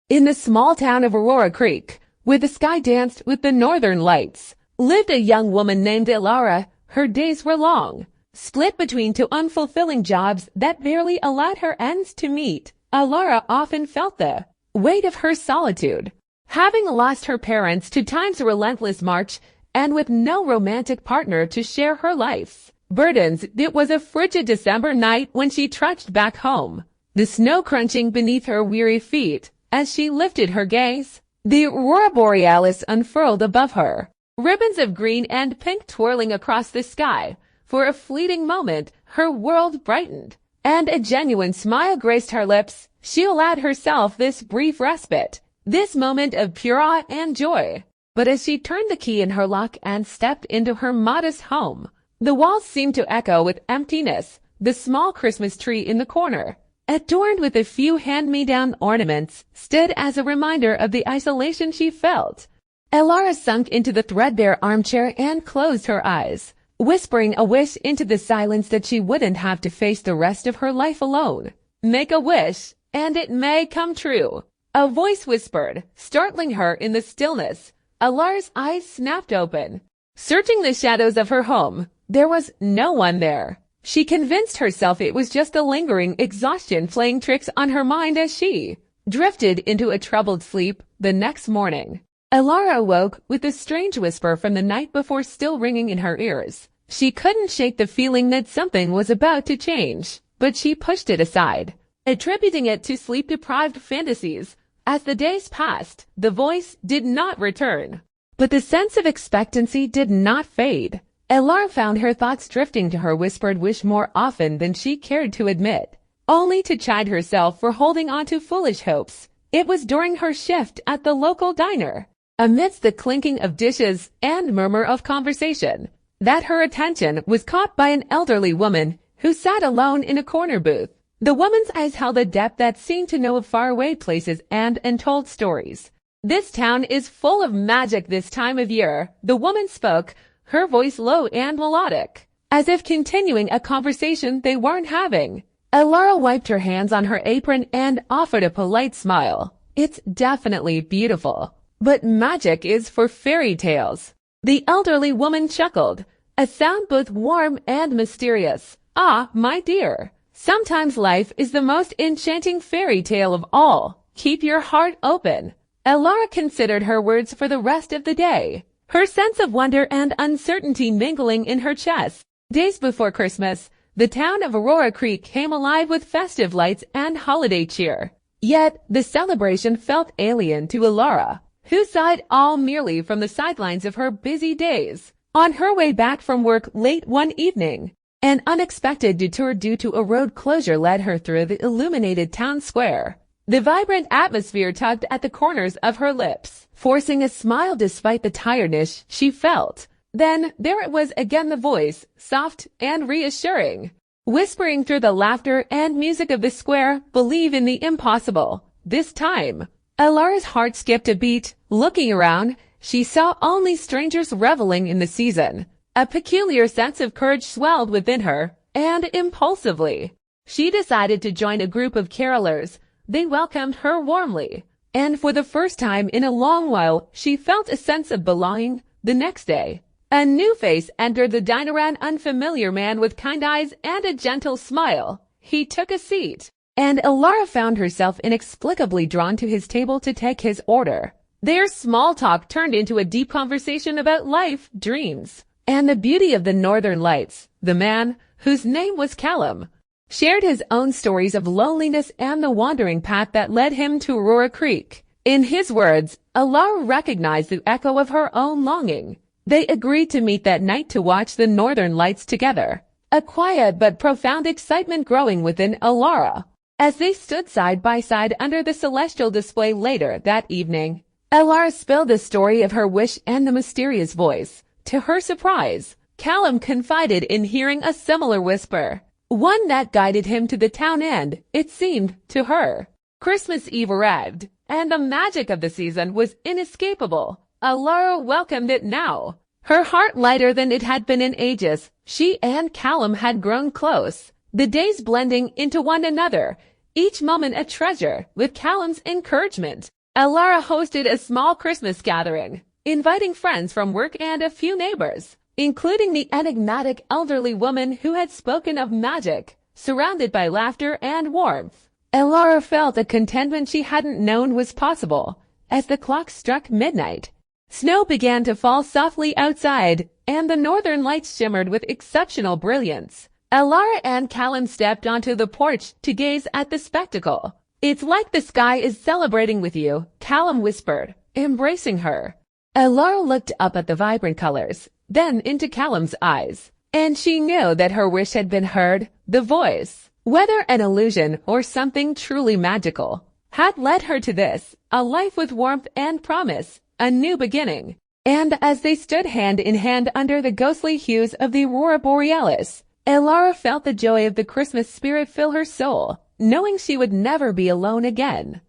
In the small town of Aurora Creek, where the sky danced with the northern lights, lived a young woman named Elara. Her days were long, split between two unfulfilling jobs that barely allowed her ends to meet. Elara often felt the weight of her solitude, having lost her parents to time's relentless march and with no romantic partner to share her life's burdens. It was a frigid December night when she trudged back home, the snow crunching beneath her weary feet. As she lifted her gaze, the aurora borealis unfurled above her, ribbons of green and pink twirling across the sky. For a fleeting moment, her world brightened, and a genuine smile graced her lips. She allowed herself this brief respite, this moment of pure awe and joy. But as she turned the key in her lock and stepped into her modest home, the walls seemed to echo with emptiness. The small Christmas tree in the corner, adorned with a few hand-me-down ornaments, stood as a reminder of the isolation she felt. Elara sunk into the threadbare armchair and closed her eyes, whispering a wish into the silence that she wouldn't have to face the rest of her life alone. "Make a wish, and it may come true," a voice whispered, startling her in the stillness. Elara's eyes snapped open, searching the shadows of her home. There was no one there. She convinced herself it was just a lingering exhaustion playing tricks on her mind as she drifted into a troubled sleep. The next morning, Elara awoke with a strange whisper from the night before still ringing in her ears. She couldn't shake the feeling that something was about to change, but she pushed it aside, attributing it to sleep-deprived fantasies. As the days passed, the voice did not return, but the sense of expectancy did not fade. Elara found her thoughts drifting to her whispered wish more often than she cared to admit, only to chide herself for holding on to foolish hopes. It was during her shift at the local diner, amidst the clinking of dishes and murmur of conversation, that her attention was caught by an elderly woman who sat alone in a corner booth. The woman's eyes held a depth that seemed to know of faraway places and untold stories. "This town is full of magic this time of year," the woman spoke, her voice low and melodic, as if continuing a conversation they weren't having. Elara wiped her hands on her apron and offered a polite smile. "It's definitely beautiful, but magic is for fairy tales." The elderly woman chuckled, a sound both warm and mysterious. "Ah, my dear, sometimes life is the most enchanting fairy tale of all. Keep your heart open." Elara considered her words for the rest of the day, her sense of wonder and uncertainty mingling in her chest. Days before Christmas, the town of Aurora Creek came alive with festive lights and holiday cheer. Yet, the celebration felt alien to Elara, who saw it all merely from the sidelines of her busy days. On her way back from work late one evening, an unexpected detour due to a road closure led her through the illuminated town square. The vibrant atmosphere tugged at the corners of her lips, forcing a smile despite the tiredness she felt. Then there it was again, the voice, soft and reassuring, whispering through the laughter and music of the square, "Believe in the impossible this time." Elara's heart skipped a beat. Looking around, she saw only strangers reveling in the season. A peculiar sense of courage swelled within her, and impulsively, she decided to join a group of carolers. They welcomed her warmly, and for the first time in a long while, she felt a sense of belonging. The next day, a new face entered the diner, an unfamiliar man with kind eyes and a gentle smile. He took a seat, and Elara found herself inexplicably drawn to his table to take his order. Their small talk turned into a deep conversation about life, dreams, and the beauty of the northern lights. The man, whose name was Callum, shared his own stories of loneliness and the wandering path that led him to Aurora Creek. In his words, Elara recognized the echo of her own longing. They agreed to meet that night to watch the northern lights together, a quiet but profound excitement growing within Elara. As they stood side by side under the celestial display later that evening, Elara spilled the story of her wish and the mysterious voice. To her surprise, Callum confided in hearing a similar whisper, one that guided him to the town end. It seemed to her, Christmas Eve arrived, and the magic of the season was inescapable. Elara welcomed it now, her heart lighter than it had been in ages. She and Callum had grown close, the days blending into one another, each moment a treasure. With Callum's encouragement, Elara hosted a small Christmas gathering, inviting friends from work and a few neighbors, including the enigmatic elderly woman who had spoken of magic, surrounded by laughter and warmth. Elara felt a contentment she hadn't known was possible. As the clock struck midnight, snow began to fall softly outside, and the northern lights shimmered with exceptional brilliance. Elara and Callum stepped onto the porch to gaze at the spectacle. "It's like the sky is celebrating with you," Callum whispered, embracing her. Elara looked up at the vibrant colors, then into Callum's eyes, and she knew that her wish had been heard. The voice, whether an illusion or something truly magical, had led her to this, a life with warmth and promise, a new beginning. And as they stood hand in hand under the ghostly hues of the aurora borealis, Elara felt the joy of the Christmas spirit fill her soul, knowing she would never be alone again.